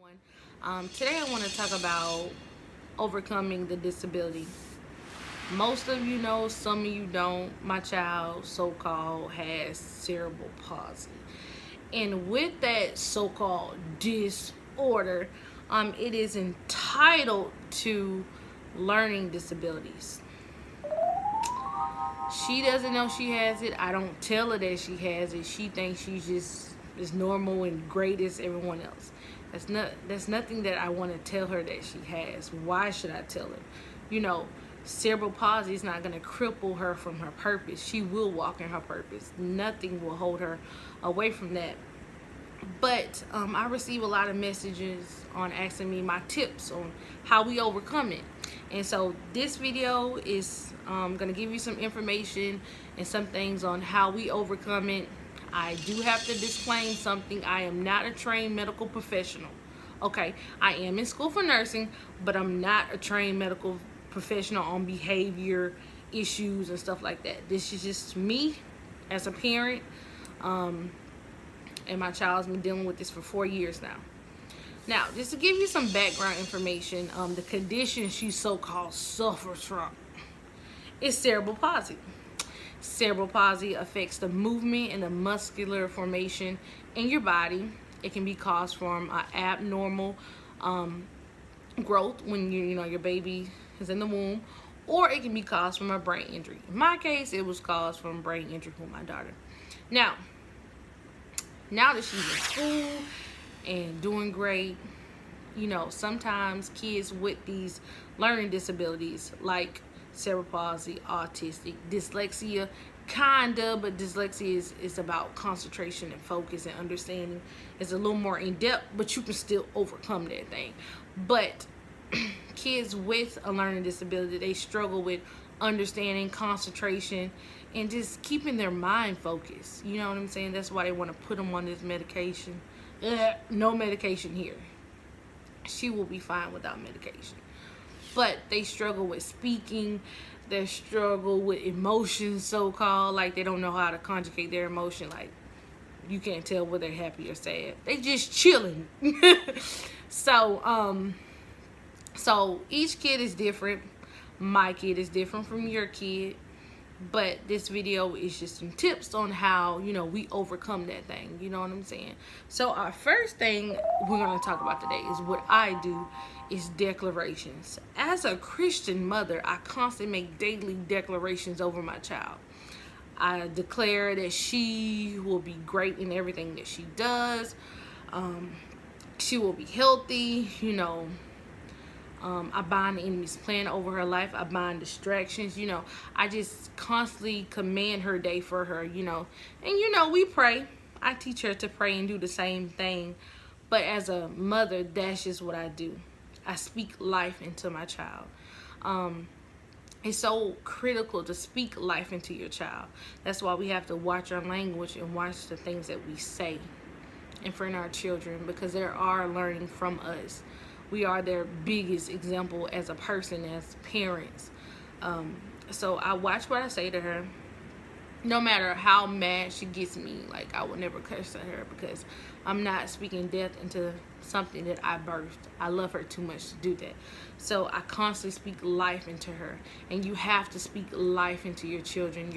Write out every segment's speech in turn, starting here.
Today I want to talk about overcoming the disability. Most of you know, some of you don't. My child, so called, has cerebral palsy. And with that so called disorder, it is entitled to learning disabilities. She doesn't know she has it. I don't tell her that she has it. She thinks she's just as normal and great as everyone else. That's nothing that I want to tell her that she has. Why should I tell her? You know, cerebral palsy is not going to cripple her from her purpose. She will walk in her purpose. Nothing will hold her away from that. But I receive a lot of messages on asking me my tips on how we overcome it. And so this video is going to give you some information and some things on how we overcome it. I do have to disclaim something. I am not a trained medical professional. Okay, I am in school for nursing, but I'm not a trained medical professional on behavior issues and stuff like that. This is just me as a parent. And my child's been dealing with this for 4 years now. Now, just to give you some background information, the condition she so-called suffers from is cerebral palsy. Cerebral palsy affects the movement and the muscular formation in your body. It can be caused from abnormal growth when your baby is in the womb, or it can be caused from a brain injury. In my case, it was caused from brain injury with my daughter. Now that she's in school and doing great, sometimes kids with these learning disabilities like cerebral palsy, autistic, dyslexia, but dyslexia is about concentration and focus and understanding. It's a little more in-depth, but you can still overcome that thing. But kids with a learning disability, they struggle with understanding, concentration, and just keeping their mind focused. You know what I'm saying? That's why they want to put them on this medication. No medication here. She will be fine without medication. But they struggle with speaking. They struggle with emotions, so-called. Like, they don't know how to conjugate their emotion. Like, you can't tell whether they're happy or sad. They just chilling. So each kid is different. My kid is different from your kid. But this video is just some tips on how, we overcome that thing. You know what I'm saying? So our first thing we're going to talk about today is what I do is declarations. As a Christian mother, I constantly make daily declarations over my child. I declare that she will be great in everything that she does. She will be healthy, I bind the enemy's plan over her life. I bind distractions. I just constantly command her day for her, And, we pray. I teach her to pray and do the same thing. But as a mother, that's just what I do. I speak life into my child. It's so critical to speak life into your child. That's why we have to watch our language and watch the things that we say in front of our children, because they are learning from us. We are their biggest example as a person, as parents. So I watch what I say to her. No matter how mad she gets me, like, I will never curse at her, because I'm not speaking death into something that I birthed. I love her too much to do that. So I constantly speak life into her. And you have to speak life into your children.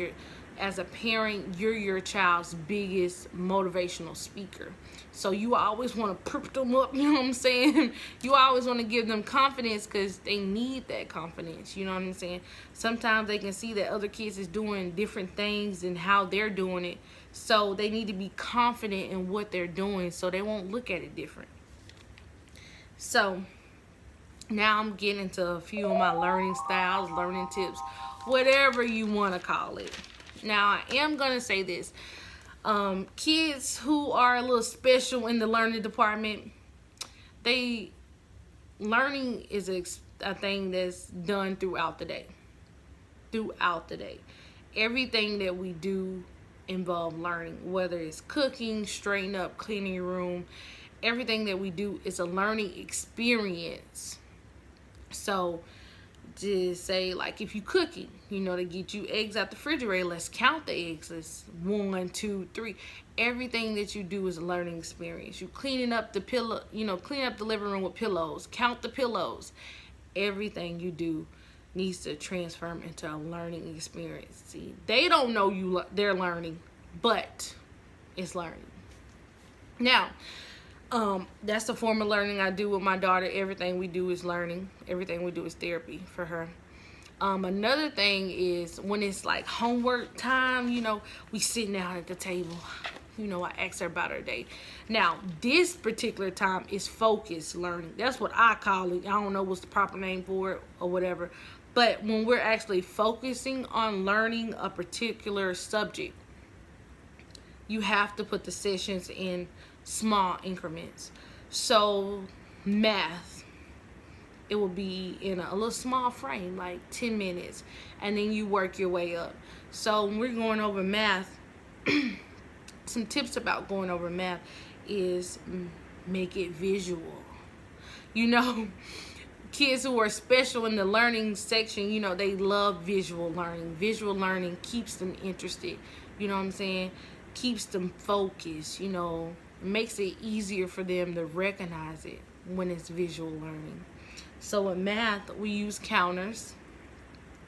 As a parent, you're your child's biggest motivational speaker. So you always want to perk them up, you know what I'm saying? You always want to give them confidence, because they need that confidence, you know what I'm saying? Sometimes they can see that other kids is doing different things and how they're doing it. So they need to be confident in what they're doing so they won't look at it different. So now I'm getting into a few of my learning styles, learning tips, whatever you want to call it. Now, I am going to say this. Kids who are a little special in the learning department, learning is a thing that's done throughout the day. Throughout the day. Everything that we do involves learning, whether it's cooking, straightening up, cleaning your room. Everything that we do is a learning experience. So just say, like, if you cooking, they get you eggs out the refrigerator, let's count the eggs. Let's 1, 2, 3. Everything that you do is a learning experience. You cleaning up the pillow, clean up the living room with pillows, count the pillows. Everything you do needs to transform into a learning experience. See, they don't know they're learning, but it's learning. Now, that's the form of learning I do with my daughter. Everything we do is learning. Everything we do is therapy for her. Another thing is when it's like homework time, we sitting down at the table. I ask her about her day. Now, this particular time is focused learning. That's what I call it. I don't know what's the proper name for it or whatever. But when we're actually focusing on learning a particular subject, you have to put the sessions in small increments. So math, it will be in a little small frame, like 10 minutes, and then you work your way up. So when we're going over math, some tips about going over math is make it visual. Kids who are special in the learning section, they love visual learning. Visual learning keeps them interested, you know what I'm saying? Keeps them focused, makes it easier for them to recognize it when it's visual learning. So in math, we use counters.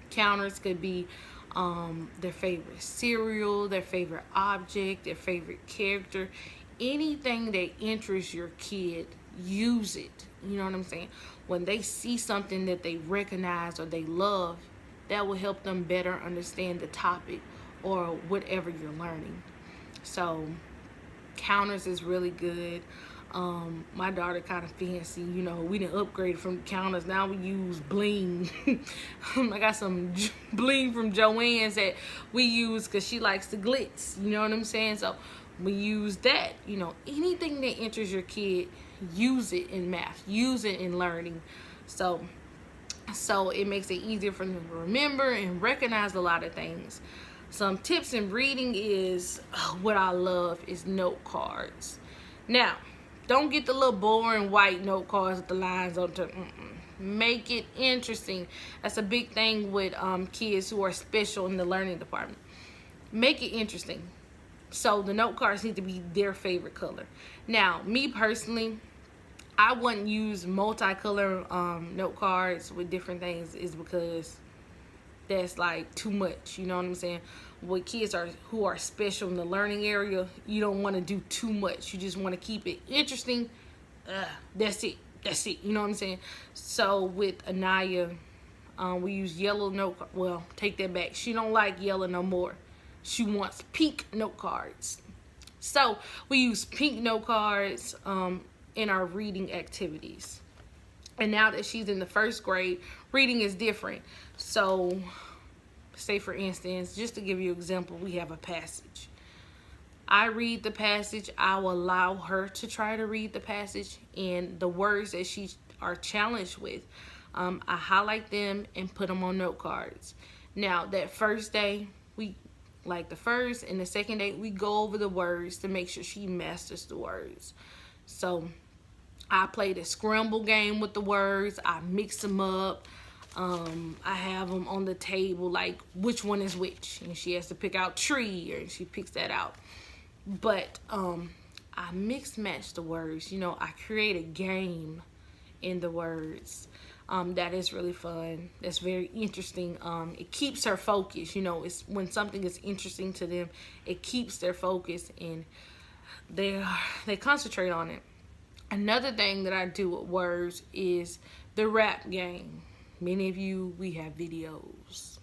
Counters could be their favorite cereal, their favorite object, their favorite character. Anything that interests your kid, use it. You know what I'm saying? When they see something that they recognize or they love, that will help them better understand the topic or whatever you're learning. So counters is really good. My daughter kind of fancy, we didn't upgrade from counters. Now we use bling. I got some bling from Joann's that we use because she likes the glitz, you know what I'm saying? So we use that. Anything that interests your kid, use it in math, use it in learning. So it makes it easier for them to remember and recognize a lot of things. Some tips in reading is, what I love is note cards. Now, don't get the little boring white note cards with the lines on top. Make it interesting. That's a big thing with kids who are special in the learning department. Make it interesting. So the note cards need to be their favorite color. Now, me personally, I wouldn't use multicolor note cards with different things, is because that's like too much, you know what I'm saying? With kids who are special in the learning area, you don't want to do too much. You just want to keep it interesting. That's it, you know what I'm saying? So with Anaya, we use yellow note. Well, take that back, she don't like yellow no more. She wants pink note cards. So we use pink note cards in our reading activities. And now that she's in the 1st grade, reading is different. So, say for instance, just to give you an example, we have a passage. I read the passage. I will allow her to try to read the passage, and the words that she are challenged with, I highlight them and put them on note cards. Now, that first day, like the first and the second day, we go over the words to make sure she masters the words. So I played a scramble game with the words. I mix them up. I have them on the table, like which one is which, and she has to pick out tree, or she picks that out. But I mix match the words. I create a game in the words. That is really fun. That's very interesting. It keeps her focused. It's when something is interesting to them, it keeps their focus and they concentrate on it. Another thing that I do with words is the rap game. Many of you, we have videos.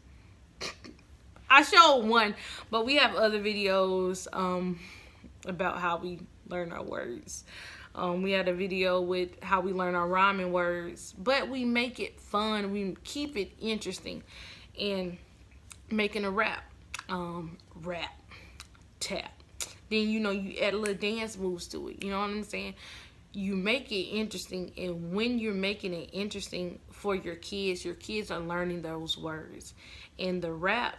I showed one, but we have other videos about how we learn our words. We had a video with how we learn our rhyming words, but we make it fun. We keep it interesting, and making a rap, tap. Then you add a little dance moves to it. You know what I'm saying? You make it interesting, and when you're making it interesting for your kids are learning those words, and the rap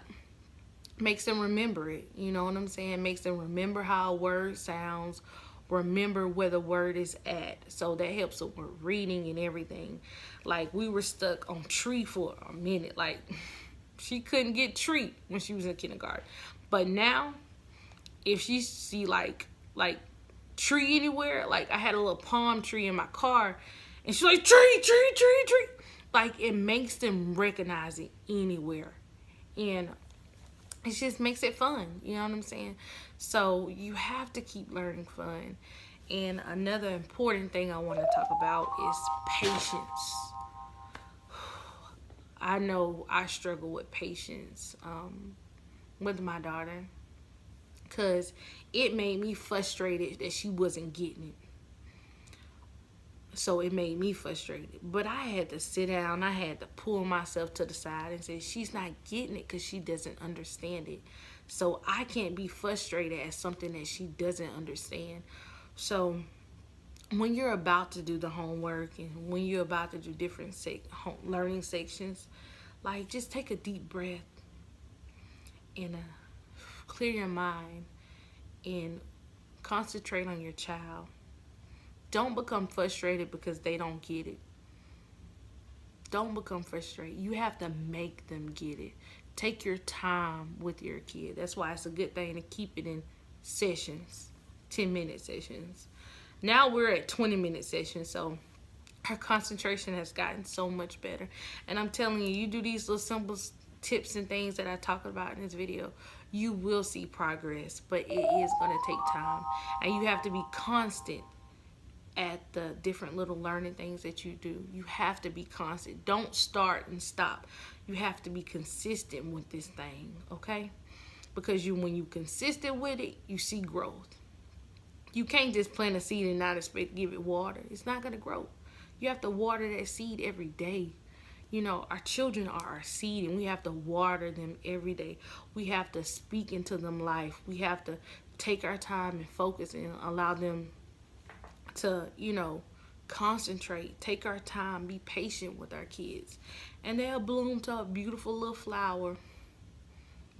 makes them remember it. You know what I'm saying? Makes them remember how a word sounds, remember where the word is at. So that helps with reading and everything. Like, we were stuck on tree for a minute. Like, she couldn't get tree when she was in kindergarten. But now, if she see like tree anywhere, like I had a little palm tree in my car, and she's like, tree, tree, tree, tree. Like, it makes them recognize it anywhere. And it just makes it fun. You know what I'm saying? So you have to keep learning fun. And another important thing I want to talk about is patience. I know I struggle with patience with my daughter, because it made me frustrated that she wasn't getting it. So it made me frustrated. But I had to sit down. I had to pull myself to the side and say, she's not getting it because she doesn't understand it. So I can't be frustrated at something that she doesn't understand. So when you're about to do the homework and when you're about to do different learning sections, like, just take a deep breath and clear your mind and concentrate on your child. Don't become frustrated because they don't get it. Don't become frustrated. You have to make them get it. Take your time with your kid. That's why it's a good thing to keep it in sessions, 10-minute sessions. Now we're at 20-minute sessions, so her concentration has gotten so much better. And I'm telling you, you do these little simple tips and things that I talk about in this video, you will see progress, but it is going to take time. And you have to be constant at the different little learning things that you do. You have to be constant. Don't start and stop. You have to be consistent with this thing, okay? Because when you consistent with it, you see growth. You can't just plant a seed and not expect to give it water. It's not going to grow. You have to water that seed every day. You know, our children are our seed, and we have to water them every day. We have to speak into them life. We have to take our time and focus and allow them to, concentrate. Take our time. Be patient with our kids. And they'll bloom to a beautiful little flower.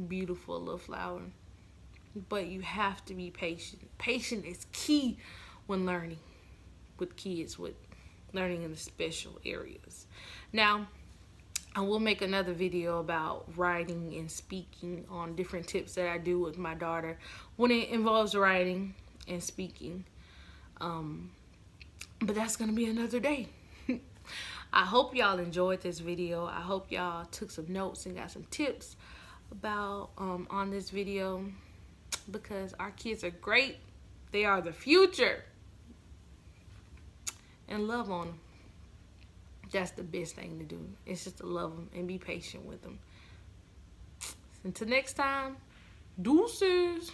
Beautiful little flower. But you have to be patient. Patience is key when learning with kids, with learning in the special areas. Now, I will make another video about writing and speaking on different tips that I do with my daughter when it involves writing and speaking. But that's going to be another day. I hope y'all enjoyed this video. I hope y'all took some notes and got some tips about on this video, because our kids are great. They are the future. And love on them. That's the best thing to do. It's just to love them and be patient with them. Until next time, deuces.